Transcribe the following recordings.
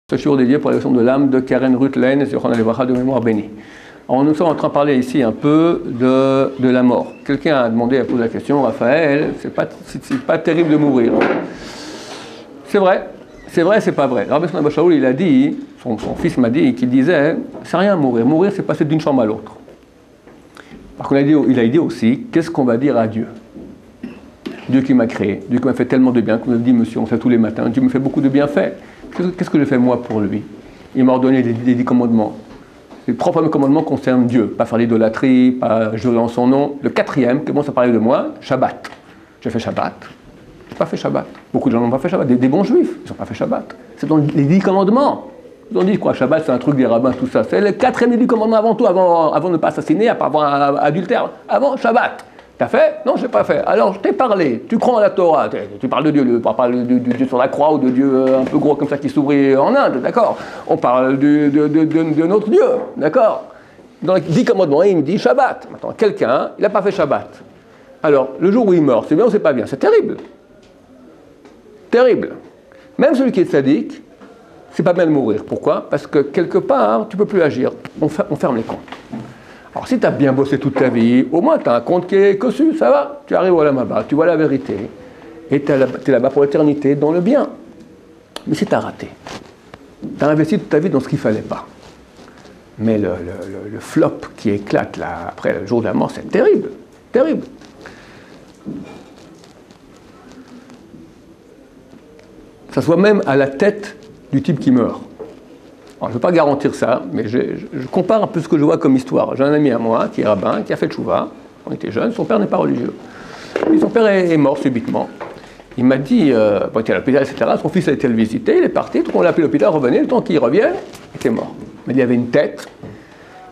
Ce jour dédié pour l'élection de l'âme de Karen Ruth Lane et Zichron Livracha de mémoire bénie. Alors nous sommes en train de parler ici un peu de la mort. Quelqu'un a demandé, a posé la question, Raphaël, c'est pas terrible de mourir. C'est vrai, c'est pas vrai. Rabbi Shimon Shaul, il a dit, son fils m'a dit, qu'il disait, c'est rien mourir. Mourir, c'est passer d'une chambre à l'autre. Par contre, il a dit aussi, qu'est-ce qu'on va dire à Dieu? Dieu qui m'a créé, Dieu qui m'a fait tellement de bien, comme on dit, monsieur, on fait tous les matins, Dieu me fait beaucoup de bienfaits. Qu'est-ce que je fais moi pour lui? Il m'a ordonné les 10 commandements. Les 3 premiers commandements concernent Dieu. Pas faire l'idolâtrie, pas jurer en son nom. Le 4e, commence à parler de moi, Shabbat. J'ai fait Shabbat. Je n'ai pas fait Shabbat. Beaucoup de gens n'ont pas fait Shabbat. Des bons juifs, ils n'ont pas fait Shabbat. C'est dans les 10 commandements. Ils ont dit quoi? Shabbat, c'est un truc des rabbins, tout ça. C'est le 4e des 10 commandements avant tout, avant de ne pas assassiner, avant pas avoir adultère. Avant Shabbat. T'as fait? Non, je n'ai pas fait. Alors, je t'ai parlé. Tu crois en la Torah. Tu parles de Dieu. On parle de Dieu sur la croix ou de Dieu un peu gros comme ça qui s'ouvrit en Inde, d'accord? On parle de notre Dieu, d'accord? Dans les 10 commandements, il me dit Shabbat. Maintenant, quelqu'un, il n'a pas fait Shabbat. Alors, le jour où il meurt, c'est bien ou c'est pas bien? C'est terrible. Terrible. Même celui qui est sadique, c'est pas bien de mourir. Pourquoi? Parce que quelque part, tu ne peux plus agir. On ferme les comptes. Alors si tu as bien bossé toute ta vie, au moins tu as un compte qui est cossu, ça va. Tu arrives au Lamaba, tu vois la vérité, et tu es là-bas pour l'éternité, dans le bien. Mais si tu as raté, tu as investi toute ta vie dans ce qu'il ne fallait pas. Mais le flop qui éclate là, après le jour de la mort, c'est terrible, terrible. Ça se voit même à la tête du type qui meurt. Alors, je ne veux pas garantir ça, mais je compare un peu ce que je vois comme histoire. J'ai un ami à moi qui est rabbin, qui a fait tchouva, quand il était jeune, son père n'est pas religieux. Et son père est mort subitement. Il m'a dit, il était à l'hôpital, etc., son fils a été le visiter, il est parti, tout le monde l'a appelé à l'hôpital, revenait, le temps qu'il revienne, il était mort. Mais il avait une tête,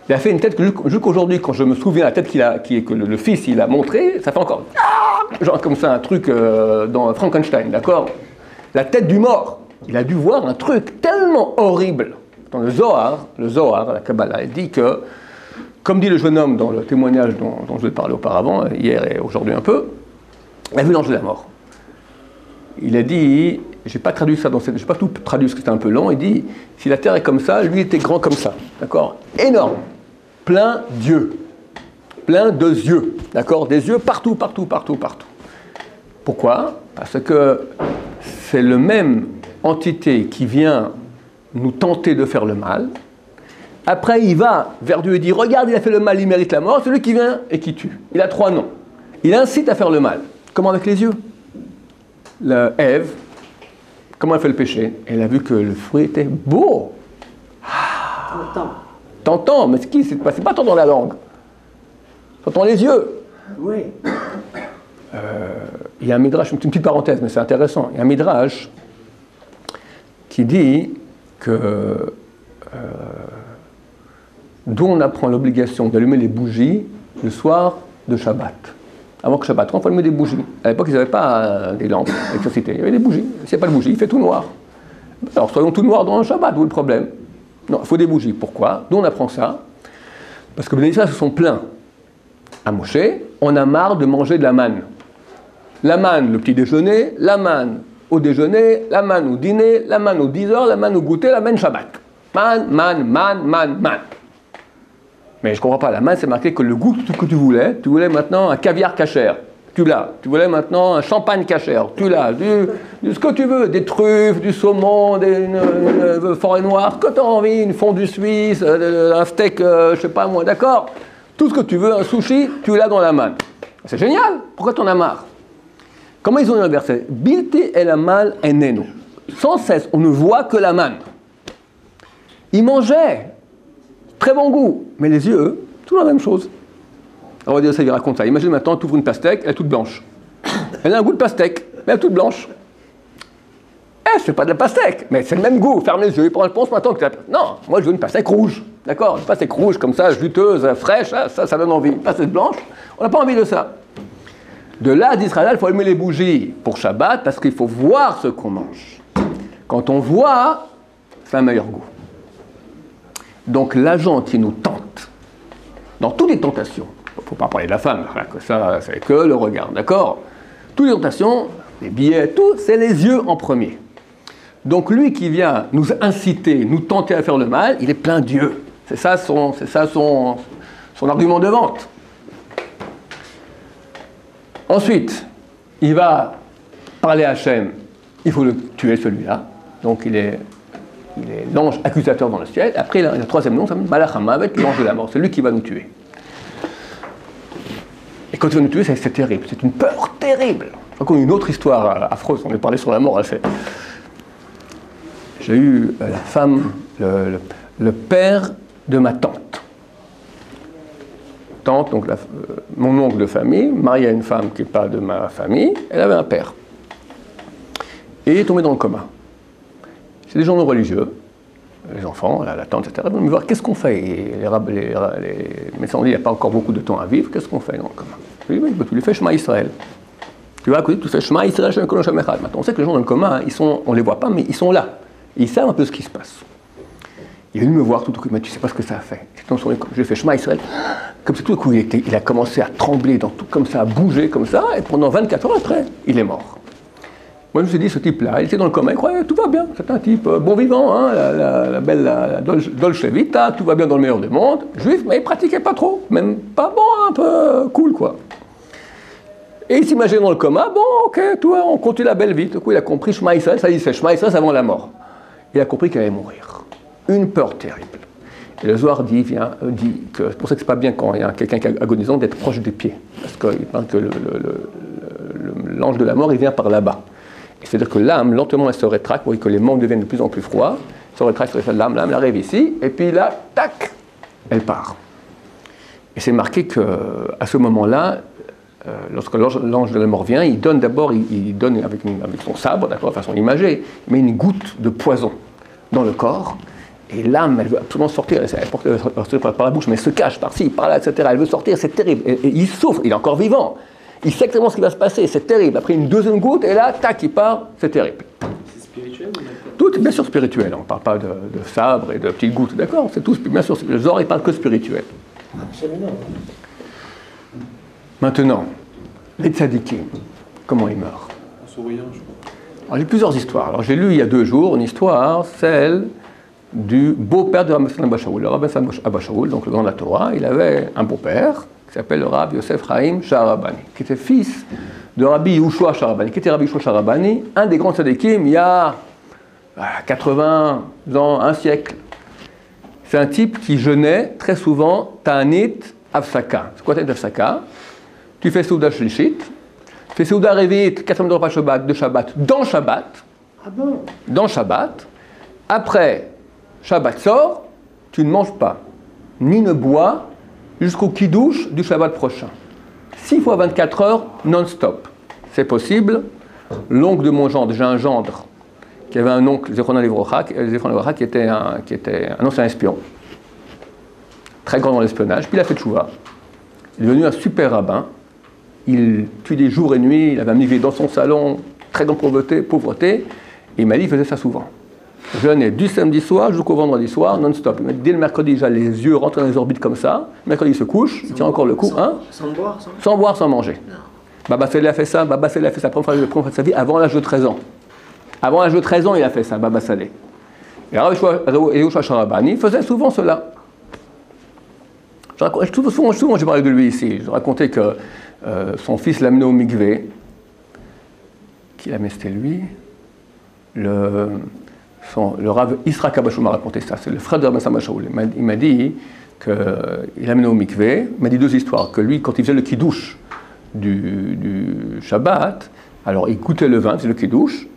il a fait une tête que jusqu'aujourd'hui, quand je me souviens, la tête que le fils il a montrée, ça fait encore, genre comme ça, un truc dans Frankenstein, d'accord? La tête du mort, il a dû voir un truc tellement horrible. Dans le Zohar, la Kabbalah, elle dit que, comme dit le jeune homme dans le témoignage dont je vous ai parlé auparavant, hier et aujourd'hui un peu, il a vu l'ange de la mort. Il a dit, j'ai pas tout traduit parce que c'était un peu long, il dit, si la terre est comme ça, lui était grand comme ça, d'accord? Énorme, plein d'yeux, plein de yeux, d'accord? Des yeux partout. Pourquoi? Parce que c'est le même entité qui vient nous tenter de faire le mal. Après, il va vers Dieu et dit, regarde, il a fait le mal, il mérite la mort. Celui qui vient et qui tue. Il a 3 noms. Il incite à faire le mal. Comment avec les yeux? Ève, comment elle fait le péché? Elle a vu que le fruit était beau. T'entends, mais c'est pas tant dans la langue. T'entends les yeux. Oui. Il y a un midrash, une petite parenthèse, mais c'est intéressant. Il y a un midrash qui dit que d'où on apprend l'obligation d'allumer les bougies le soir de Shabbat. Avant que Shabbat, on faut allumer des bougies. À l'époque, ils n'avaient pas des lampes d'électricité, il y avait des bougies. S'il n'y a pas de bougies, il fait tout noir. Alors, soyons tout noirs dans le Shabbat, où est le problème? Non, il faut des bougies. Pourquoi? D'où on apprend ça? Parce que les Israéliens se sont plaints à Moshe, on a marre de manger de la manne. La manne, le petit déjeuner, la manne au déjeuner, la manne au dîner, la manne aux 10h, la manne au goûter, la manne Shabbat. Man. Mais je ne comprends pas, la manne, c'est marqué que le goût que tu voulais maintenant un caviar cachère, tu l'as. Tu voulais maintenant un champagne cachère, tu l'as. Ce que tu veux, des truffes, du saumon, une forêt noire, ce que tu as envie, une fondue suisse, un steak, je ne sais pas moi, d'accord? Tout ce que tu veux, un sushi, tu l'as dans la manne. C'est génial, pourquoi tu en as marre? Comment ils ont eu un verset? Bilti el amal enenu. Sans cesse, on ne voit que la manne. Ils mangeaient. Très bon goût. Mais les yeux, tout la même chose. Alors on va dire ça, il raconte ça. Imagine maintenant, tu ouvres une pastèque, elle est toute blanche. Elle a un goût de pastèque, mais elle est toute blanche. C'est pas de la pastèque, mais c'est le même goût. Ferme les yeux, il prend le pense maintenant que non, moi je veux une pastèque rouge. D'accord? Une pastèque rouge comme ça, juteuse, fraîche, ça donne envie. Une pastèque blanche, on n'a pas envie de ça. De là, d'Israël, il faut allumer les bougies pour Shabbat parce qu'il faut voir ce qu'on mange. Quand on voit, c'est un meilleur goût. Donc l'agent qui nous tente, dans toutes les tentations, il ne faut pas parler de la femme, que ça, c'est que le regard, d'accord? Toutes les tentations, les billets, tout, c'est les yeux en premier. Donc lui qui vient nous inciter, nous tenter à faire le mal, il est plein Dieu. C'est ça son argument de vente. Ensuite, il va parler à Hachem, il faut le tuer celui-là. Donc il est l'ange accusateur dans le ciel. Après, le troisième nom, ça s'appelle Malach HaMavet, l'ange de la mort. C'est lui qui va nous tuer. Et quand il va nous tuer, c'est terrible. C'est une peur terrible. Encore une autre histoire affreuse. On est parlé sur la mort. J'ai eu la femme, le père de ma tante. Tante, donc mon oncle de famille, marié à une femme qui n'est pas de ma famille, elle avait un père. Et il est tombé dans le coma. C'est des gens non religieux, les enfants, la tante, etc. Ils vont me voir, qu'est-ce qu'on fait? Et les médecins ont dit, il n'y a pas encore beaucoup de temps à vivre, qu'est-ce qu'on fait dans le coma? Je lui dis, oui, tu lui fais Shema Israël. Tu vas à côté, tu fais Shema Israël, Shem Kol Hashem Echad. Maintenant, on sait que les gens dans le coma, on ne les voit pas, mais ils sont là. Et ils savent un peu ce qui se passe. Il est venu me voir tout à coup, il m'a dit, tu ne sais pas ce que ça a fait. Je lui ai fait Shema Israël. Comme c'est tout à coup, il a commencé à trembler, comme ça, à bouger comme ça, et pendant 24 heures après, il est mort. Moi, je me suis dit, ce type-là, il était dans le coma, il croyait, tout va bien. C'est un type bon vivant, hein, la belle Dolce Vita, tout va bien dans le meilleur des mondes. Juif, mais il pratiquait pas trop, même pas bon, un peu cool, quoi. Et il s'imaginait dans le coma, bon, ok, toi, on continue la belle vie. Du coup, il a compris Shema Israël, ça dit, c'est Shema Israël avant la mort. Il a compris qu'il allait mourir. Une peur terrible. Et le Zohar dit que c'est pour ça que c'est pas bien quand il y a quelqu'un qui est agonisant d'être proche des pieds. Parce qu'il parle que l'ange de la mort, il vient par là-bas. C'est-à-dire que l'âme, lentement, elle se rétracte, vous voyez que les membres deviennent de plus en plus froids, se rétracte, l'âme arrive ici, et puis là, tac, elle part. Et c'est marqué qu'à ce moment-là, lorsque l'ange de la mort vient, il donne d'abord, il donne avec son sabre, d'accord, de façon imagée, il met une goutte de poison dans le corps, et l'âme, elle veut absolument sortir, elle porte par la bouche, mais elle se cache par-ci, par-là, etc. Elle veut sortir, c'est terrible. Et il souffre, il est encore vivant. Il sait exactement ce qui va se passer, c'est terrible. Après une deuxième goutte, et là, tac, il part, c'est terrible. C'est spirituel ou Tout est bien sûr spirituel, on ne parle pas de sabre et de petites gouttes, d'accord? C'est tout, bien sûr, le Zohar, il parle que spirituel. Absolument. Maintenant, les tzadikim, comment ils meurent? En souriant, je crois. Alors, j'ai plusieurs histoires. Alors, j'ai lu il y a 2 jours une histoire, celle du beau-père de Rabbi Abba Shaul. Le Rabbi Abba Shaul, donc le grand de la Torah, il avait un beau-père qui s'appelle le Rav Yosef Chaim Shaharabani, qui était fils de Rabbi Yehoshua Shaharabani, qui était Rabbi Yehoshua Shaharabani, un des grands tzadikim il y a 80 ans, un siècle. C'est un type qui jeûnait très souvent Ta'anit Afsaka. C'est quoi Ta'anit Afsaka? Tu fais Souda Shlishit, tu fais Souda Revit, 4e de repas Shabbat, de Shabbat, dans Shabbat. Ah bon? Dans Shabbat. Après, Shabbat sort, tu ne manges pas, ni ne bois, jusqu'au kiddush du Shabbat prochain. 6 fois 24 heures, non-stop. C'est possible. L'oncle de mon gendre, j'ai un gendre, qui avait un oncle, Zechron Livrocha, qui était un ancien espion, très grand dans l'espionnage, puis il a fait tchouva. Il est devenu un super rabbin. Il tue des jours et nuits, il avait un migré dans son salon, très grande pauvreté, et il m'a dit qu'il faisait ça souvent. Jeûner du samedi soir jusqu'au vendredi soir, non-stop. Il m'a dit, dès le mercredi, j'ai les yeux rentrés dans les orbites comme ça. Le mercredi, il se couche, il tient encore le coup. Sans boire, sans boire, sans manger. Baba Saleh a fait ça, Baba Saleh a fait ça, la première fois de sa vie, avant l'âge de 13 ans. Avant l'âge de 13 ans, il a fait ça, Baba Saleh. Et Rav Yehoshua Shaharabani faisait souvent cela. Souvent, j'ai parlé de lui ici. Je racontais que son fils l'a amené au mikvé. Qui l'a amené, c'était lui. Le Rav Israq Abba Shaul m'a raconté ça. C'est le frère de Rabbi Abba Shaul. Il m'a dit qu'il l'a amené au mikvé. Il m'a dit 2 histoires. Que lui, quand il faisait le kiddush du Shabbat, alors il goûtait le vin, c'est le kiddush.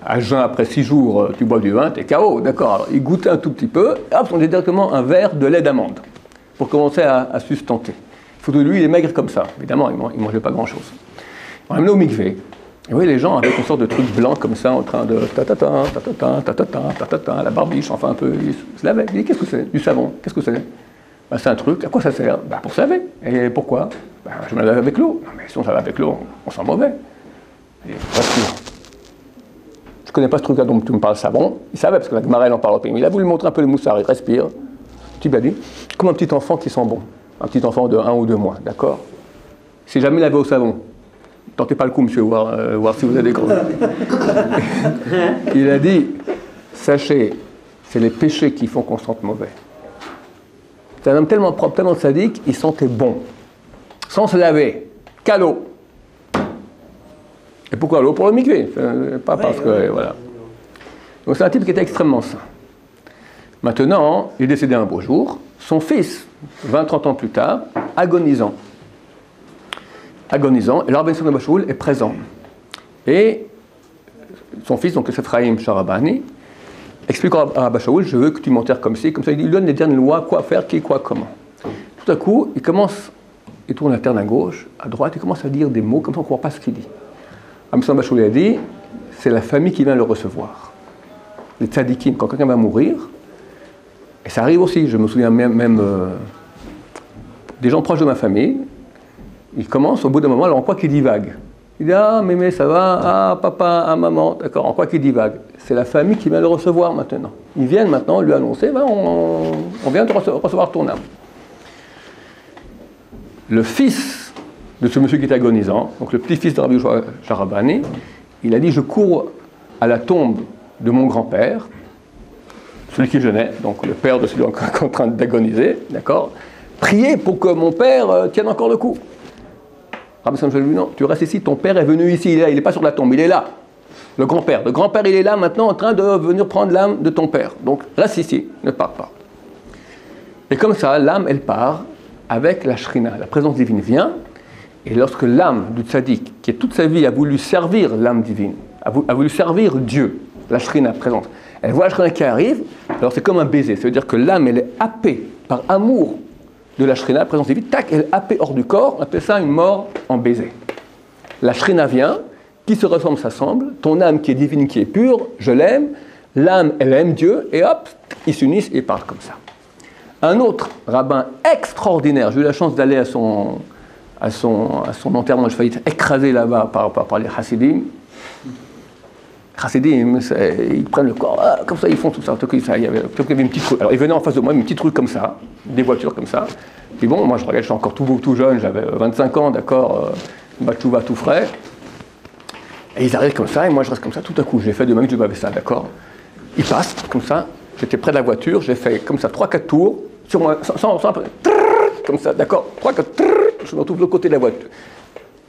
À jeun, après 6 jours, tu bois du vin, t'es KO, d'accord. Alors, il goûtait un tout petit peu, et hop, on dit directement un verre de lait d'amande, pour commencer à sustenter. Il faut que lui, il est maigre comme ça. Évidemment, il ne mangeait pas grand-chose. On l'a amené au mikvé. Et oui, les gens avec une sorte de truc blanc comme ça, en train de ta-ta-ta, la barbiche, enfin un peu, ils se lavaient. Il dit, qu'est-ce que c'est? Du savon. Qu'est-ce que c'est? Ben, c'est un truc. À quoi ça sert? Ben, pour se laver. Et pourquoi? Ben, je me lave avec l'eau. Non, mais si on se lave avec l'eau, on sent mauvais. Et respire. Je ne connais pas ce truc-là dont tu me parles, savon. Il savait, parce que la Gemara, elle en parle au pays. Mais il a voulu montrer un peu le moussard. Il respire. Tu m'as dit, comme un petit enfant qui sent bon. Un petit enfant de 1 ou 2 mois, d'accord? Si jamais lavé au savon, Tentez pas le coup, monsieur, voir si vous avez des grands. Il a dit, sachez, c'est les péchés qui font qu'on sente mauvais. C'est un homme tellement propre, tellement sadique, il sentait bon. Sans se laver, qu'à l'eau. Et pourquoi l'eau? Pour le mikvé, pas parce que, voilà. Donc c'est un type qui était extrêmement saint. Maintenant, il est décédé un beau jour, son fils, 20-30 ans plus tard, agonisant, et le Rabbi Nosson Abba est présent. Et son fils, donc le Ephraim Sharabani, explique à Abba Shaul, je veux que tu m'enterres comme ci, comme ça, il lui donne les dernières lois, quoi faire, qui, quoi, comment. Tout à coup, il tourne la terre à gauche, à droite, il commence à dire des mots, comme ça on ne comprend pas ce qu'il dit. Rabbi Nosson Abba Shaul a dit, c'est la famille qui vient le recevoir. Les tzadikim, quand quelqu'un va mourir, et ça arrive aussi, je me souviens même des gens proches de ma famille, ils commencent au bout d'un moment, alors en quoi qu'ils divaguent. Il dit, ah mémé, ça va, ah papa, ah maman, d'accord, en quoi qu'ils divaguent. C'est la famille qui vient le recevoir maintenant. Ils viennent maintenant lui annoncer, ben, on vient de recevoir ton âme. Le fils de ce monsieur qui est agonisant, donc le petit-fils de Rabbi Sharabani, il a dit, je cours à la tombe de mon grand-père, celui qui jeûnait, donc le père de celui qui est en train d'agoniser, d'accord, priez pour que mon père tienne encore le coup. Rabbi Nosson lui dit, non, tu restes ici, ton père est venu ici, il n'est pas sur la tombe, il est là. Le grand-père, il est là maintenant en train de venir prendre l'âme de ton père. Donc reste ici, ne pars pas. Et comme ça, l'âme, elle part avec la shrina, la présence divine vient, et lorsque l'âme du tzaddik, qui toute sa vie a voulu servir l'âme divine, a voulu servir Dieu, la shrina présente, elle voit la shrina qui arrive, alors c'est comme un baiser, ça veut dire que l'âme, elle est happée par amour de la shrina, la présence divine, tac, elle est happée hors du corps, on appelle ça une mort en baiser. La shrina vient, qui se ressemble s'assemble, ton âme qui est divine, qui est pure, je l'aime, l'âme, elle aime Dieu, et hop, ils s'unissent et partent comme ça. Un autre rabbin extraordinaire, j'ai eu la chance d'aller à son enterrement, je failli être écrasé là-bas par les chassidim. Chassidim, ils prennent le corps, comme ça, ils font tout ça. Il y avait une petite rue. Alors, ils venaient en face de moi, une petite rue comme ça, des voitures comme ça. Puis bon, moi, je regarde, je suis encore tout jeune, j'avais 25 ans, d'accord, Batchouva tout frais. Et ils arrivent comme ça, et moi, je reste comme ça. Tout à coup, j'ai fait de même, je m'avais ça, d'accord. Ils passent comme ça, j'étais près de la voiture, j'ai fait comme ça 3-4 tours, sur moi, sans comme ça, d'accord, 3-4, je me retrouve de l'autre côté de la voiture.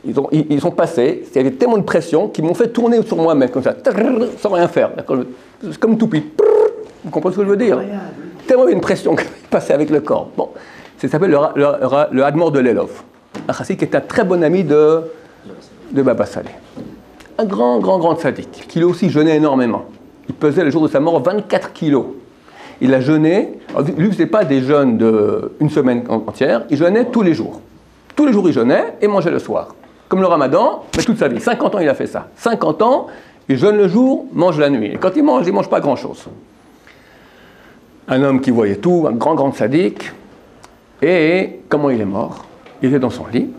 Ils ont passé, il y avait tellement de pression qu'ils m'ont fait tourner sur moi-même, comme ça, sans rien faire, d'accord, comme tout pis. Vous comprenez ce que je veux dire? Tellement une pression qui passait avec le corps. Bon, ça s'appelle le Hadmor de l'Elov, un chassid qui est un très bon ami de Baba Saleh. Un grand tzaddik, qui lui aussi jeûnait énormément. Il pesait le jour de sa mort 24 kilos. Il a jeûné, lui, ce n'est pas des jeûnes d'une semaine entière, il jeûnait tous les jours. Tous les jours, il jeûnait et mangeait le soir. Comme le ramadan, mais toute sa vie. 50 ans, il a fait ça. 50 ans, il jeûne le jour, mange la nuit. Et quand il mange pas grand-chose. Un homme qui voyait tout, un grand tzaddik. Et comment il est mort? Il était dans son lit.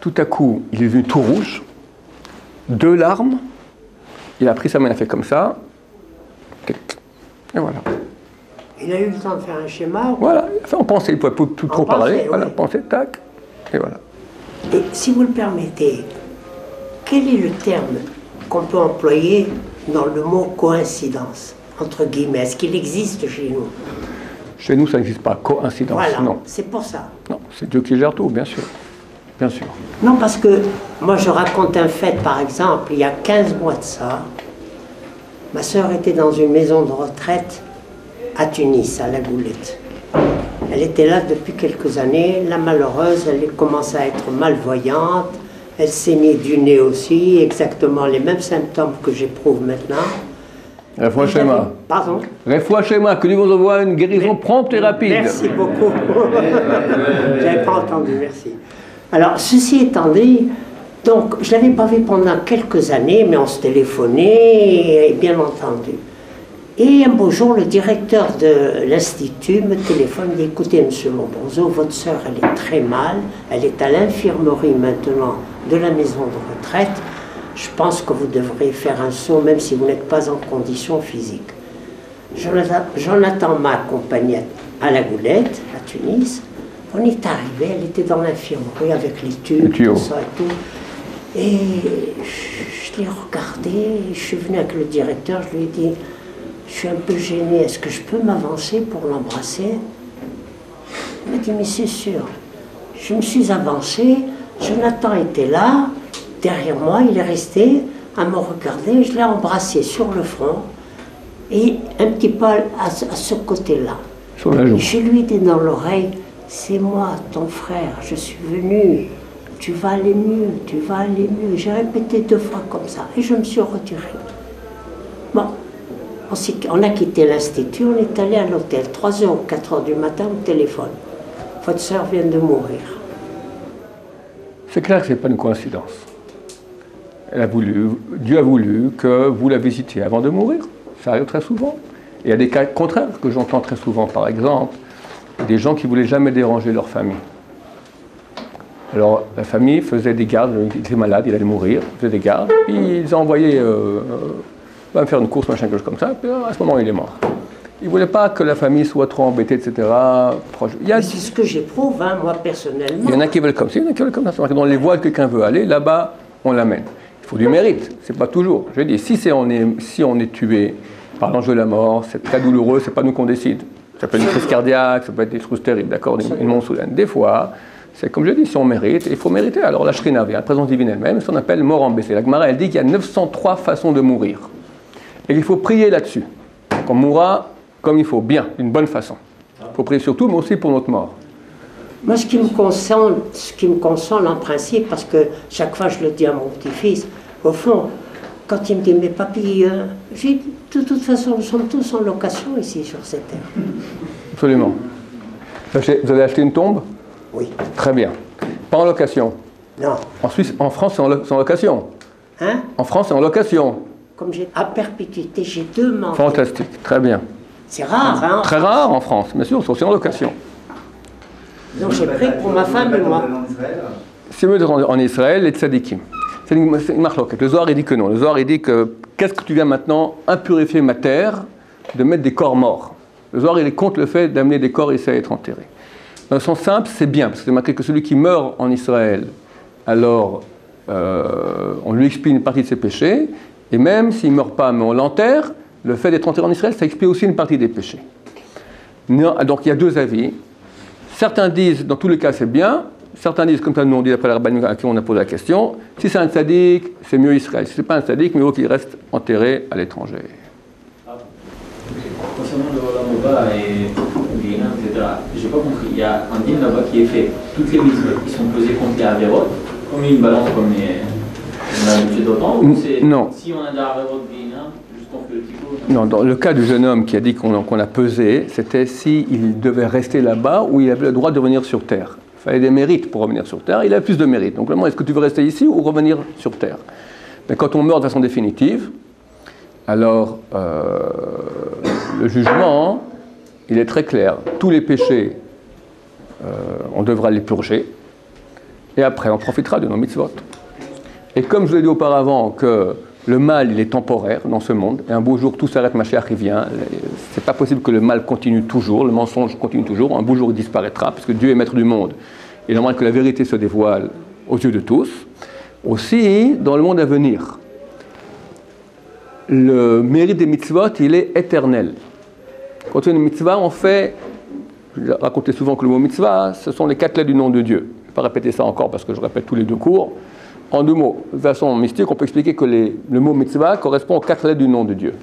Tout à coup, il est venu tout rouge. 2 larmes. Il a pris sa main, il a fait comme ça. Et voilà. Il a eu le temps de faire un schéma. Voilà, on pensait, il ne pouvait pas tout trop parler. Voilà, oui. penser, tac, et voilà. Et si vous le permettez, quel est le terme qu'on peut employer dans le mot coïncidence, entre guillemets? Est-ce qu'il existe chez nous? Chez nous, ça n'existe pas, coïncidence, voilà, non. c'est pour ça. Non, c'est Dieu qui gère tout, bien sûr. Bien sûr. Non, parce que moi je raconte un fait, par exemple, il y a 15 mois de ça, ma sœur était dans une maison de retraite à Tunis, à La Goulette. Elle était là depuis quelques années, la malheureuse, elle commence à être malvoyante, elle saignait du nez aussi, exactement les mêmes symptômes que j'éprouve maintenant. Refoua Shema. Pardon? Refoua Shema, que Dieu vous envoie une guérison prompte et rapide. Merci beaucoup. J'avais pas entendu, merci. Alors, ceci étant dit, donc, je ne l'avais pas vu pendant quelques années, mais on se téléphonait, bien entendu. Et un beau jour, le directeur de l'Institut me téléphone, dit, écoutez, monsieur Lombroso, votre sœur, elle est très mal, elle est à l'infirmerie maintenant de la maison de retraite, je pense que vous devrez faire un saut, même si vous n'êtes pas en condition physique. Jonathan m'a accompagné à La Goulette, à Tunis. On est arrivé, elle était dans l'infirmerie avec les tubes, tout ça et tout. Et je l'ai regardée, je suis venu avec le directeur, je lui ai dit, je suis un peu gêné, est-ce que je peux m'avancer pour l'embrasser? Il m'a dit, mais c'est sûr. Je me suis avancé, Jonathan était là, derrière moi, il est resté à me regarder, je l'ai embrassé sur le front et un petit peu à ce côté-là. Je lui ai dit dans l'oreille, c'est moi, ton frère, je suis venu, tu vas aller mieux, tu vas aller mieux. J'ai répété 2 fois comme ça et je me suis retiré. Bon, on a quitté l'institut, on est allé à l'hôtel, 3h ou 4h du matin au téléphone. Votre sœur vient de mourir. C'est clair que ce n'est pas une coïncidence. Dieu a voulu que vous la visitiez avant de mourir. Ça arrive très souvent. Et il y a des cas contraires que j'entends très souvent, par exemple, des gens qui ne voulaient jamais déranger leur famille. Alors la famille faisait des gardes, il était malade, il allait mourir, faisait des gardes, puis ils ont envoyé va me faire une course, machin, quelque chose comme ça, puis à ce moment il est mort. Ils ne voulaient pas que la famille soit trop embêtée, etc. C'est ce que j'éprouve, hein, moi personnellement. Il y en a qui veulent comme ça, il y en a qui veulent comme ça. Dans les voies que quelqu'un veut aller, là-bas, on l'amène. Il faut du mérite, c'est pas toujours. Je veux dire, si on est tué par l'ange de la mort, c'est très douloureux, c'est pas nous qu'on décide. Ça peut être une crise cardiaque, ça peut être des choses terribles, d'accord, une mort soudaine. Des fois, c'est comme je dis, si on mérite, il faut mériter. Alors la Shrina, la présence divine elle-même, c'est ce qu'on appelle mort en baissé. La Gemara, elle dit qu'il y a 903 façons de mourir. Et il faut prier là-dessus. Donc on mourra comme il faut, bien, d'une bonne façon. Il faut prier surtout, mais aussi pour notre mort. Moi, ce qui me console en principe, parce que chaque fois je le dis à mon petit-fils, au fond, quand il me dit, mais papy, j'ai dit, de toute façon, nous sommes tous en location ici, sur cette terre. Absolument. Vous avez acheté une tombe? Oui. Très bien. Pas en location? Non. En France, c'est en location. Hein? En France, c'est en location. Comme j'ai à perpétuité, j'ai 2 membres. Fantastique, très bien. C'est rare, hein? Très rare en France, bien sûr, c'est aussi en location. Donc j'ai pris pour ma femme et moi. Si vous êtes en Israël, les tzadikim. C'est une marche loquette. Le Zohar, il dit que non. Le Zohar, il dit que qu'est-ce que tu viens maintenant impurifier ma terre de mettre des corps morts. Le Zohar, il est contre le fait d'amener des corps ici à être enterrés. Dans le sens simple, c'est bien, parce que c'est marqué que celui qui meurt en Israël, alors on lui expie une partie de ses péchés, et même s'il ne meurt pas, mais on l'enterre, le fait d'être enterré en Israël, ça expie aussi une partie des péchés. Non, donc il y a 2 avis. Certains disent, dans tous les cas, c'est bien. Certains disent, comme ça nous on dit après la rabbin à qui on a posé la question, si c'est un tzaddik, c'est mieux Israël. Si ce n'est pas un tzaddik, mieux qu'il reste enterré à l'étranger. Concernant le Olam Haba et Guénin, etc., j'ai pas compris. Il y a un dîme là-bas qui est fait. Toutes les mitzvot qui sont pesées contre les Averot, comme une balance comme on a l'habitude d'entendre, ou c'est non. Si on a des Averot Guénin, juste qu'on fait le tico? Non, dans le cas du jeune homme qui a dit qu'on a pesé, c'était s'il devait rester là-bas ou il avait le droit de revenir sur Terre. Il fallait des mérites pour revenir sur Terre. Il a plus de mérites. Donc, est-ce que tu veux rester ici ou revenir sur Terre? Mais quand on meurt de façon définitive, alors le jugement, il est très clair. Tous les péchés, on devra les purger. Et après, on profitera de nos mitzvot. Et comme je l'ai dit auparavant, que le mal, il est temporaire dans ce monde. Et un beau jour, tout s'arrête, Mashiach, il vient. C'est pas possible que le mal continue toujours, le mensonge continue toujours. Un beau jour, il disparaîtra, parce que Dieu est maître du monde. Il aimerait que la vérité se dévoile aux yeux de tous. Aussi, dans le monde à venir, le mérite des mitzvot, il est éternel. Quand on fait une mitzvah, on fait, je racontais souvent que le mot mitzvah, ce sont les 4 lettres du nom de Dieu. Je ne vais pas répéter ça encore parce que je répète tous les 2 cours. En 2 mots, de façon mystique, on peut expliquer que le mot mitzvah correspond aux 4 lettres du nom de Dieu.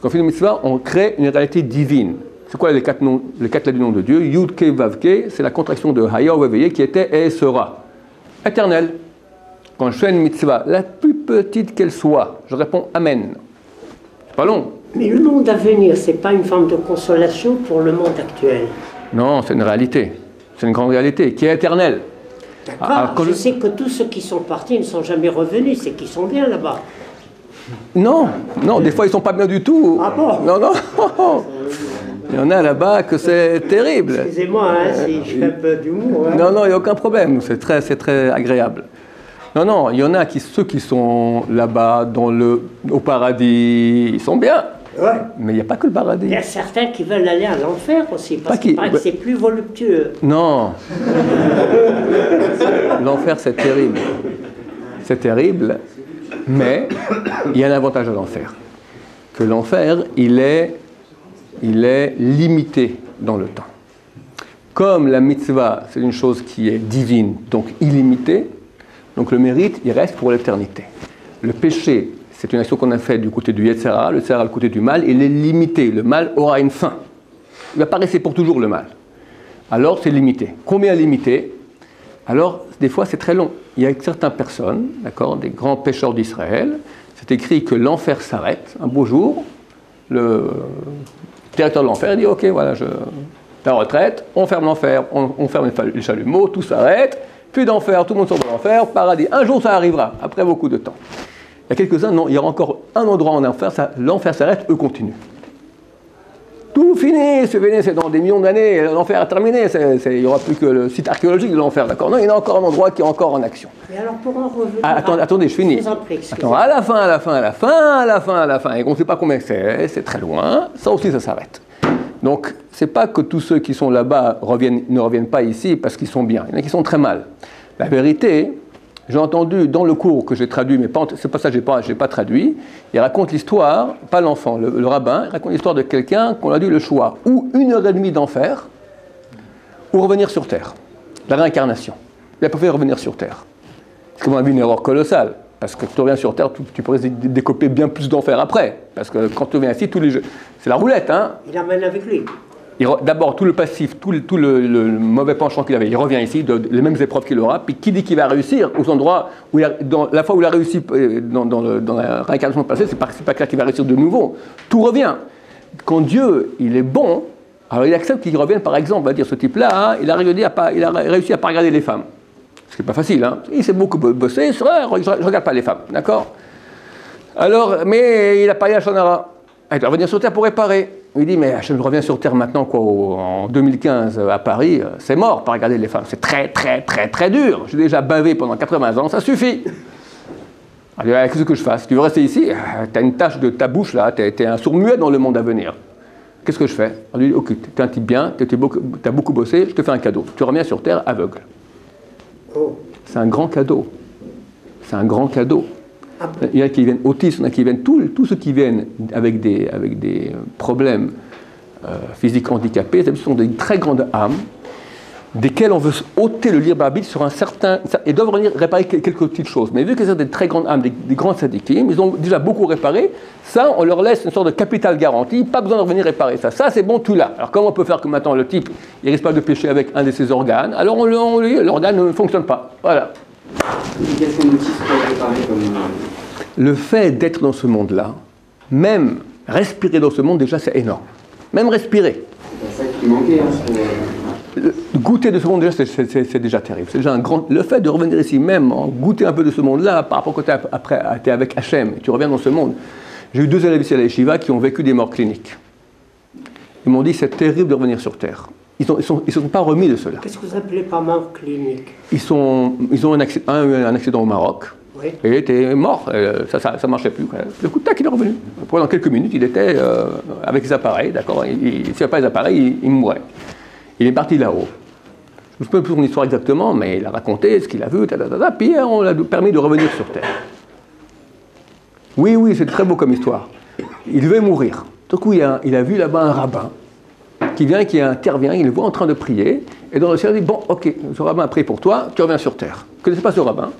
Quand on fait une mitzvah, on crée une réalité divine. C'est quoi les 4 lettres du nom de Dieu? Yud, Ke, Vav, Ke, c'est la contraction de Haya ou Éveillé qui était et sera. Éternel. Quand je fais une mitzvah, la plus petite qu'elle soit, je réponds Amen. C'est pas long. Mais le monde à venir, c'est pas une forme de consolation pour le monde actuel? Non, c'est une réalité. C'est une grande réalité qui est éternelle. D'accord. Je sais que tous ceux qui sont partis ne sont jamais revenus, c'est qu'ils sont bien là-bas. Non, non, des fois ils sont pas bien du tout. Ah bon? Non, non. Il y en a là-bas que c'est terrible. Excusez-moi si je fais un peu d'humour. Hein. Non, non, il n'y a aucun problème. C'est très agréable. Non, non, il y en a ceux qui sont là-bas au paradis, ils sont bien. Ouais. Mais il n'y a pas que le paradis. Il y a certains qui veulent aller à l'enfer aussi, parce Pas qu'il qui- paraît que c'est plus voluptueux. Non. L'enfer, c'est terrible. C'est terrible, mais il y a un avantage à l'enfer. Que l'enfer, il est limité dans le temps. Comme la mitzvah, c'est une chose qui est divine, donc illimitée, donc le mérite, il reste pour l'éternité. Le péché, c'est une action qu'on a faite du côté du Yetzer Hara, le Yetzer Hara, le côté du mal, il est limité. Le mal aura une fin. Il va pas rester pour toujours le mal. Alors c'est limité. Combien limité? Alors des fois c'est très long. Il y a certaines personnes, d'accord, des grands pécheurs d'Israël, c'est écrit que l'enfer s'arrête. Un beau jour, le directeur de l'enfer dit ok, voilà, la retraite, on ferme l'enfer, on ferme les chalumeaux, tout s'arrête, puis d'enfer, tout le monde sort de l'enfer, paradis. Un jour ça arrivera, après beaucoup de temps. Il y a quelques-uns, non, il y aura encore un endroit en enfer, l'enfer s'arrête, eux continuent. Tout fini, c'est dans des millions d'années, l'enfer a terminé, il n'y aura plus que le site archéologique de l'enfer, d'accord? Non, il y a encore un endroit qui est encore en action. Et alors pour en revenir... Attendez, je finis. Je vous en prie, excusez-moi. Attends, à la fin, et on ne sait pas combien c'est très loin, ça aussi ça s'arrête. Donc, c'est pas que tous ceux qui sont là-bas ne reviennent pas ici parce qu'ils sont bien, il y en a qui sont très mal. La vérité, j'ai entendu dans le cours que j'ai traduit, mais c'est pas ça que je n'ai pas traduit, il raconte l'histoire, pas l'enfant, le rabbin, il raconte l'histoire de quelqu'un qu'on a dû le choix, ou 1h30 d'enfer, ou revenir sur Terre, la réincarnation. Il n'a pas fait revenir sur Terre. C'est comme une erreur colossale, parce que tu reviens sur Terre, tu pourrais décoper bien plus d'enfer après, parce que quand tu reviens ici, tous les jeux, c'est la roulette, hein. Il amène avec lui. D'abord, tout le passif, tout le mauvais penchant qu'il avait, il revient ici, les mêmes épreuves qu'il aura, puis qui dit qu'il va réussir aux endroits où la fois où il a réussi dans la réincarnation passée, c'est pas clair qu'il va réussir de nouveau. Tout revient. Quand Dieu, il est bon, alors il accepte qu'il revienne, par exemple, on va dire ce type-là, hein, il a réussi à ne pas regarder les femmes. Ce qui n'est pas facile, hein. Il s'est beaucoup bossé, je ne regarde pas les femmes, d'accord? Alors, mais il n'a pas eu Lachon Hara. Il doit revenir sur Terre pour réparer. Il dit, mais je reviens sur Terre maintenant, quoi, en 2015 à Paris, c'est mort, pas regarder les femmes. C'est très, très, très, très dur. J'ai déjà bavé pendant 80 ans, ça suffit. Alors, qu'est-ce que je fasse? Tu veux rester ici? Tu as une tache de ta bouche, là, tu es un sourd-muet dans le monde à venir. Qu'est-ce que je fais? On lui dit, ok, tu es un type bien, tu as beaucoup bossé, je te fais un cadeau. Tu reviens sur Terre aveugle. Oh. C'est un grand cadeau. C'est un grand cadeau. Il y en a qui viennent autistes, il y en a qui viennent, tous ceux qui viennent avec des problèmes physiques handicapés, ce sont des très grandes âmes, desquelles on veut ôter le libre arbitre sur un certain... Ils doivent venir réparer quelques petites choses. Mais vu que c'est des très grandes âmes, des grands sadikim, ils ont déjà beaucoup réparé, ça, on leur laisse une sorte de capital garanti, pas besoin de revenir réparer ça. Ça, c'est bon, tout là. Alors comment on peut faire que maintenant le type, il risque pas de pécher avec un de ses organes, alors l'organe ne fonctionne pas. Voilà. Quels sont les outils pour réparer comme... Le fait d'être dans ce monde-là, même respirer dans ce monde, déjà, c'est énorme. Même respirer. C'est ça qui manquait, hein, Goûter de ce monde, déjà, c'est déjà terrible. C'est déjà un grand... Le fait de revenir ici, même en goûter un peu de ce monde-là, par rapport à quand tu es avec Hachem, tu reviens dans ce monde. J'ai eu 2 élèves ici à la Yeshiva qui ont vécu des morts cliniques. Ils m'ont dit, c'est terrible de revenir sur Terre. Ils ne sont pas remis de cela. Qu'est-ce que vous appelez par mort clinique? Ils ont eu un accident au Maroc. Oui. Et il était mort, ça ne marchait plus. Quoi. Le coup de tac, il est revenu. Pendant quelques minutes, il était avec les appareils, d'accord. S'il n'y avait pas les appareils, il mourait. Il est parti là-haut. Je ne sais pas son histoire exactement, mais il a raconté ce qu'il a vu, puis on l'a permis de revenir sur Terre. Oui, c'est très beau comme histoire. Il devait mourir. Tout coup, il a vu là-bas un rabbin qui vient, qui intervient, il le voit en train de prier, et dans le ciel, il dit, bon, ok, ce rabbin a prié pour toi, tu reviens sur Terre. Vous ne connaissez pas ce rabbin?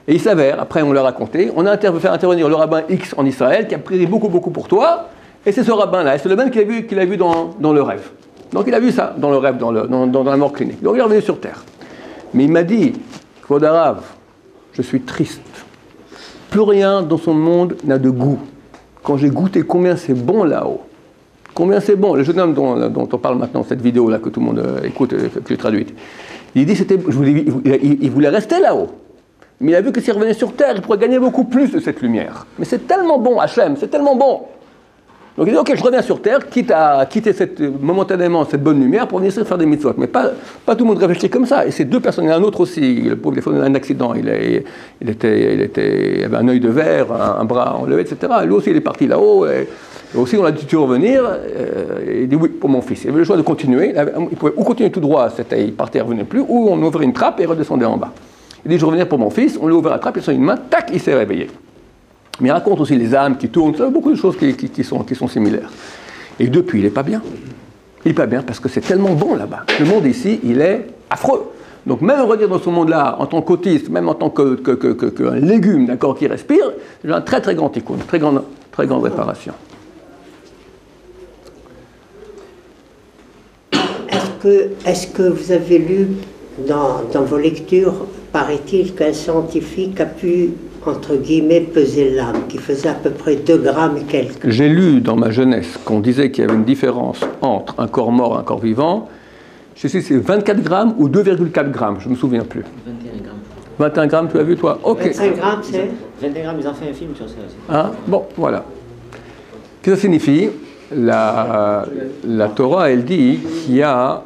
Et il s'avère, après on l'a raconté, on a fait intervenir le rabbin X en Israël, qui a prié beaucoup pour toi, et c'est ce rabbin-là, et c'est le même qu'il a vu dans le rêve. Donc il a vu ça dans le rêve, dans la mort clinique. Donc il est revenu sur Terre. Mais il m'a dit, Kvod Harav, je suis triste. Plus rien dans son monde n'a de goût. Quand j'ai goûté combien c'est bon là-haut, combien c'est bon, le jeune homme dont on parle maintenant, cette vidéo-là que tout le monde écoute, que j'ai traduite, il dit, il voulait rester là-haut. Mais il a vu que s'il revenait sur Terre, il pourrait gagner beaucoup plus de cette lumière. Mais c'est tellement bon, Hachem, c'est tellement bon. Donc il dit, ok, je reviens sur Terre, quitte à quitter momentanément cette bonne lumière pour venir faire des mitzvot. Mais pas tout le monde réfléchit comme ça. Et ces deux personnes, il y en a un autre aussi, le pauvre, il a eu un accident, il avait un œil de verre, un bras enlevé, etc. Et lui aussi, il est parti là-haut. Et aussi, on a dit, tu veux revenir? Il dit, oui, pour mon fils. Il avait le choix de continuer. Il pouvait ou continuer tout droit, il partait, il ne revenait plus, ou on ouvrait une trappe et il redescendait en bas. Il dit, je revenais pour mon fils. On lui a ouvert la trappe, il a une main, tac, il s'est réveillé. Mais il raconte aussi les âmes qui tournent, beaucoup de choses qui sont similaires. Et depuis, il n'est pas bien. Il n'est pas bien parce que c'est tellement bon là-bas. Le monde ici, il est affreux. Donc même revenir dans ce monde-là, en tant qu'autiste, même en tant qu'un légume, d'accord, qui respire, c'est un très très grand tikkun, très grande réparation. Est-ce que vous avez lu dans vos lectures, paraît-il qu'un scientifique a pu, entre guillemets, peser l'âme, qui faisait à peu près 2 grammes et quelques? J'ai lu dans ma jeunesse qu'on disait qu'il y avait une différence entre un corps mort et un corps vivant. Je sais si c'est 24 grammes ou 2,4 grammes, je ne me souviens plus. 21 grammes. 21 grammes, tu l'as vu toi? Ok. 25 grammes, c'est 21 grammes, ils ont fait un film sur ça aussi. Hein? Bon, voilà. Qu'est-ce que ça signifie? La Torah, elle dit qu'il y a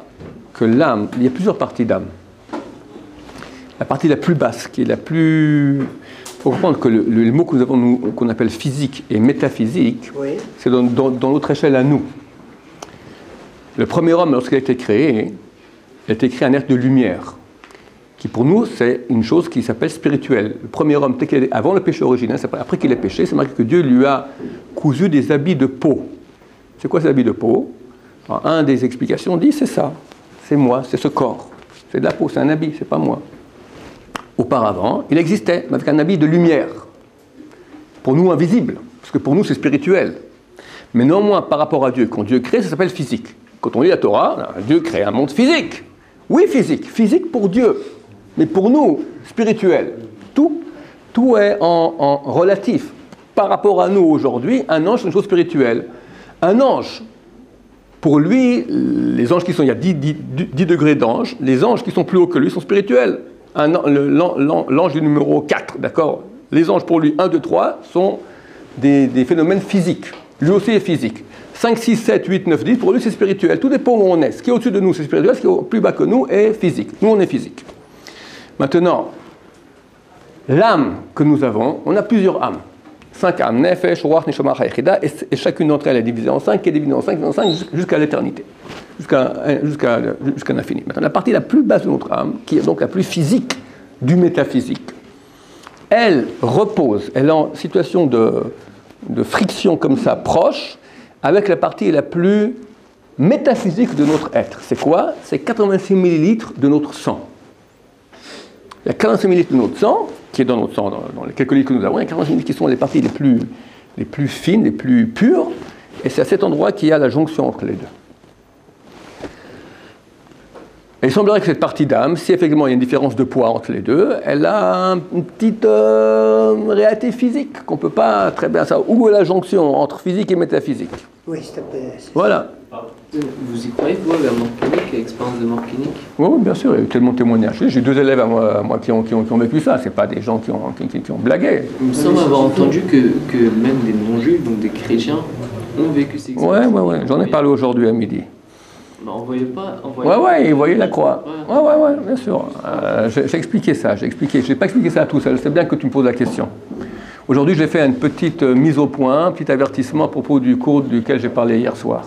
que l'âme, il y a plusieurs parties d'âme. La partie la plus basse, qui est la plus... Il faut comprendre que le mot que nous avons, qu'on appelle physique et métaphysique, oui, c'est dans notre échelle à nous. Le premier homme, lorsqu'il a été créé un être de lumière, qui pour nous, c'est une chose qui s'appelle spirituelle. Le premier homme, avant le péché originel, après qu'il ait péché, c'est marqué que Dieu lui a cousu des habits de peau. C'est quoi ces habits de peau? Alors, un des explications dit, c'est ça, c'est moi, c'est ce corps. C'est de la peau, c'est un habit, c'est pas moi. Auparavant, il existait, mais avec un habit de lumière. Pour nous, invisible, parce que pour nous, c'est spirituel. Mais néanmoins, par rapport à Dieu, quand Dieu crée, ça s'appelle physique. Quand on lit la Torah, Dieu crée un monde physique. Oui, physique pour Dieu, mais pour nous, spirituel. Tout est en relatif. Par rapport à nous aujourd'hui, un ange, c'est une chose spirituelle. Un ange, pour lui, les anges qui sont, il y a 10 degrés d'anges, les anges qui sont plus hauts que lui sont spirituels. L'ange du numéro 4, d'accord? Les anges pour lui, 1, 2, 3, sont des phénomènes physiques. Lui aussi est physique. 5, 6, 7, 8, 9, 10, pour lui c'est spirituel. Tout dépend où on est. Ce qui est au-dessus de nous c'est spirituel, ce qui est plus bas que nous est physique. Nous on est physique. Maintenant, l'âme que nous avons, on a plusieurs âmes. 5 âmes, Nefesh, Ruach, Neshama, Hayechida, et chacune d'entre elles est divisée en 5, qui est divisée en 5, jusqu'à l'éternité, jusqu'à l'infini. Maintenant, la partie la plus basse de notre âme, qui est donc la plus physique du métaphysique, elle repose, elle est en situation de friction comme ça, proche, avec la partie la plus métaphysique de notre être. C'est quoi? C'est 86 millilitres de notre sang. Il y a 86 millilitres de notre sang, qui est dans notre sang, dans les quelques litres que nous avons, il y a 46 millilitres qui sont les parties les plus fines, les plus pures, et c'est à cet endroit qu'il y a la jonction entre les deux. Et il semblerait que cette partie d'âme, si effectivement il y a une différence de poids entre les deux, elle a une petite réalité physique qu'on ne peut pas très bien savoir. Où est la jonction entre physique et métaphysique? Oui, s'il te plaît. Voilà. Vous y croyez, vous, la mort clinique, l'expérience de mort clinique? Oui, bien sûr, il y a eu tellement de témoignages. J'ai 2 élèves à moi qui ont vécu ça, ce n'est pas des gens qui ont blagué. Il me semble avoir entendu que même des non-juifs, donc des chrétiens, ont vécu ces expériences. Oui, j'en ai parlé aujourd'hui à midi. Bah, on ne voyait pas. Ils voyaient la croix. Oui, bien sûr. J'ai expliqué ça, je n'ai pas expliqué ça à tous, c'est bien que tu me poses la question. Aujourd'hui, j'ai fait une petite mise au point, un petit avertissement à propos du cours duquel j'ai parlé hier soir.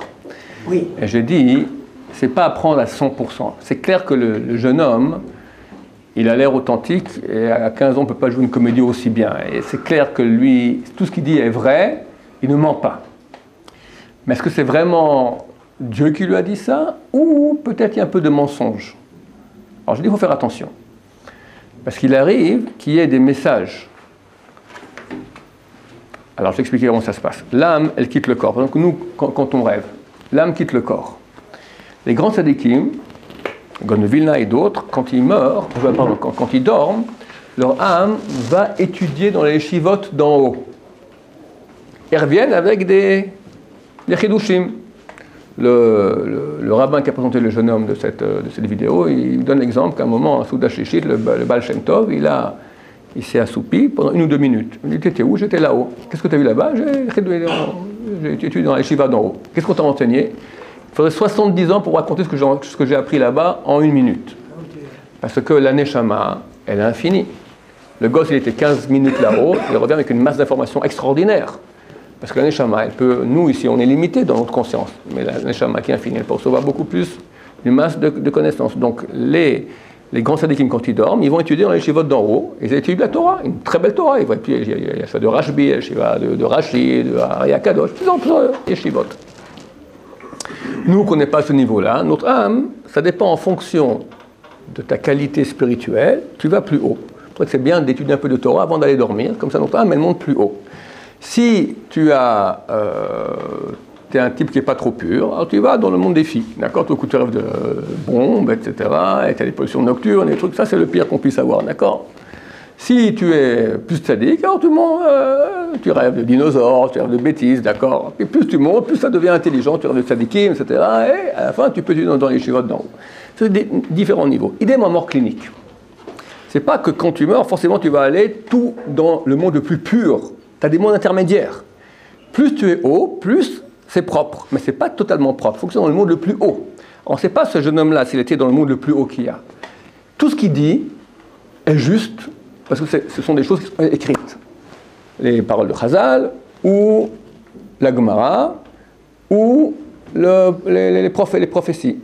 Oui. Et j'ai dit, c'est pas apprendre à 100%. C'est clair que le jeune homme, il a l'air authentique, et à 15 ans, on ne peut pas jouer une comédie aussi bien. Et c'est clair que lui, tout ce qu'il dit est vrai, il ne ment pas. Mais est-ce que c'est vraiment Dieu qui lui a dit ça, ou peut-être il y a un peu de mensonge? Alors je dis, il faut faire attention. Parce qu'il arrive qu'il y ait des messages. Alors je vais expliquer comment ça se passe. L'âme, elle quitte le corps. Donc nous, quand on rêve, l'âme quitte le corps. Les grands tzadikim, Gaon de Vilna et d'autres, quand ils meurent, quand ils dorment, leur âme va étudier dans les yeshivot d'en haut. Ils reviennent avec des chidushim. Le rabbin qui a présenté le jeune homme de cette vidéo, il donne l'exemple qu'à un moment, à Souda Shishit, le Baal Shem Tov, il s'est assoupi pendant 1 ou 2 minutes. Il dit, t'étais où? J'étais là-haut. Qu'est-ce que tu as vu là-bas? j'ai étudié dans la yeshiva d'en haut. Qu'est-ce qu'on t'a enseigné? Il faudrait 70 ans pour raconter ce que j'ai appris là-bas en 1 minute. Parce que la neshama, elle est infinie. Le gosse, il était 15 minutes là-haut, il revient avec une masse d'informations extraordinaire. Parce que la neshama, elle peut, nous ici, on est limité dans notre conscience, mais la neshama qui est infinie, elle peut recevoir beaucoup plus d'une masse de connaissances. Donc les grands sadikim, quand ils dorment, ils vont étudier dans les yeshivot d'en haut, ils étudient la Torah, une très belle Torah. Il y a ça de Rashbi, il y a yeshiva de Rashi, de Ari Akadosh, plusieurs yeshivot. Nous, qu'on n'est pas à ce niveau-là, notre âme, ça dépend en fonction de ta qualité spirituelle, tu vas plus haut. C'est pour ça que c'est bien d'étudier un peu de Torah avant d'aller dormir, comme ça notre âme, elle monte plus haut. Si tu es un type qui n'est pas trop pur, alors tu vas dans le monde des filles, d'accord? Tu rêves de bombes, etc., et tu as des pollutions nocturnes, des trucs, ça c'est le pire qu'on puisse avoir, d'accord? Si tu es plus sadique, alors tu rêves de dinosaures, tu rêves de bêtises, d'accord? Et plus tu montes, plus ça devient intelligent, tu rêves de sadikim, etc., et à la fin tu peux être dans les yeshivot d'en haut. C'est des différents niveaux. Idem en mort clinique. C'est pas que quand tu meurs, forcément tu vas aller tout dans le monde le plus pur. Tu as des mondes intermédiaires. Plus tu es haut, plus c'est propre. Mais c'est pas totalement propre. Il faut que c'est dans le monde le plus haut. On ne sait pas ce jeune homme-là s'il était dans le monde le plus haut qu'il y a. Tout ce qu'il dit est juste, parce que ce sont des choses qui sont écrites. Les paroles de Chazal, ou la Gemara, ou les prophéties.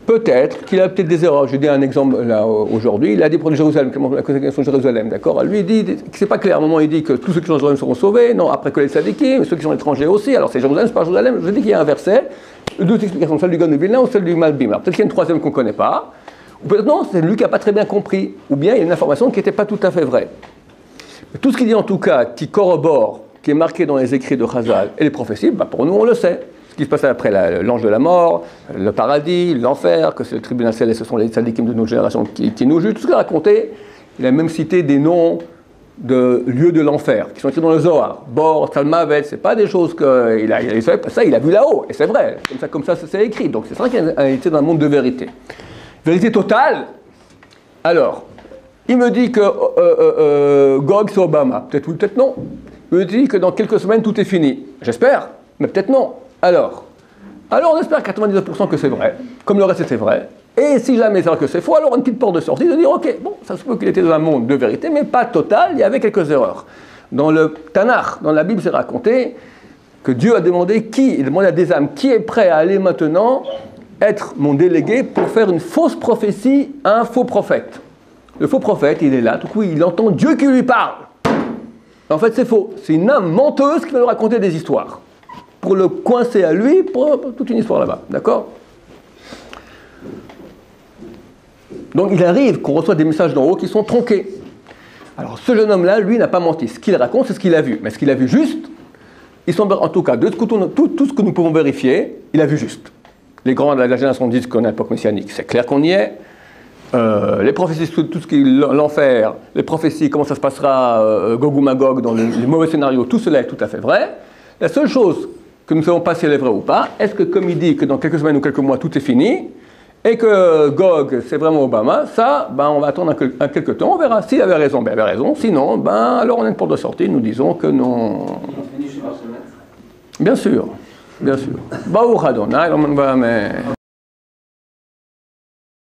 Peut-être qu'il a peut-être des erreurs. Je dis un exemple là aujourd'hui. Il a dit pour Jérusalem, la consécration de Jérusalem, d'accord? Lui, il dit que c'est pas clair. À un moment, il dit que tous ceux qui sont en Jérusalem seront sauvés. Non, après que les tzadikim, mais ceux qui sont étrangers aussi. Alors c'est Jérusalem, c'est pas Jérusalem. Je dis qu'il y a un verset, deux explications, celle du Gaon de Vilna ou celle du Malbim. Alors peut-être qu'il y a une troisième qu'on ne connaît pas. Ou peut-être non, c'est lui qui n'a pas très bien compris. Ou bien il y a une information qui n'était pas tout à fait vraie. Mais tout ce qu'il dit en tout cas, qui corrobore, qui est marqué dans les écrits de Chazal et les prophéties, bah pour nous on le sait. Ce qui se passe après l'ange de la mort, le paradis, l'enfer, que c'est le tribunal céleste, ce sont les tzadikim de notre génération qui nous jugent, tout ce qu'il a raconté, il a même cité des noms de lieux de l'enfer, qui sont écrits dans le Zohar. Bor, Salmavet, c'est pas des choses qu'il a ça il a vu là-haut, et c'est vrai, comme ça c'est écrit, donc c'est vrai qu'il était dans un monde de vérité. Vérité totale, alors, il me dit que Gog c'est Obama, peut-être oui, peut-être non. Il me dit que dans quelques semaines tout est fini, j'espère, mais peut-être non. Alors on espère 99% que c'est vrai, comme le reste c'était vrai. Et si jamais c'est vrai que c'est faux, alors une petite porte de sortie de dire ok, bon, ça se peut qu'il était dans un monde de vérité, mais pas total, il y avait quelques erreurs. Dans le Tanakh, dans la Bible, c'est raconté que Dieu a demandé à des âmes, qui est prêt à aller maintenant être mon délégué pour faire une fausse prophétie à un faux prophète. Le faux prophète, il est là, tout coup, il entend Dieu qui lui parle. En fait, c'est faux. C'est une âme menteuse qui va lui raconter des histoires. Pour le coincer à lui, pour toute une histoire là-bas. D'accord? Donc il arrive qu'on reçoit des messages d'en haut qui sont tronqués. Alors ce jeune homme-là, lui, n'a pas menti. Ce qu'il raconte, c'est ce qu'il a vu. Mais ce qu'il a vu juste, il semble, en tout cas, de tout ce que nous pouvons vérifier, il a vu juste. Les grands de la génération disent qu'on est à l'époque messianique. C'est clair qu'on y est. Les prophéties, tout ce qui est l'enfer, les prophéties, comment ça se passera, Gog ou Magog, dans les mauvais scénarios, tout cela est tout à fait vrai. La seule chose que nous ne savons pas si elle est vraie ou pas, est-ce que comme il dit que dans quelques semaines ou quelques mois tout est fini, et que Gog c'est vraiment Obama, ça, on va attendre un quelques temps, on verra. S'il avait raison, il avait raison, sinon, alors on a une porte de sortie, nous disons que non. Bien sûr, bien sûr. Baruch Adonai,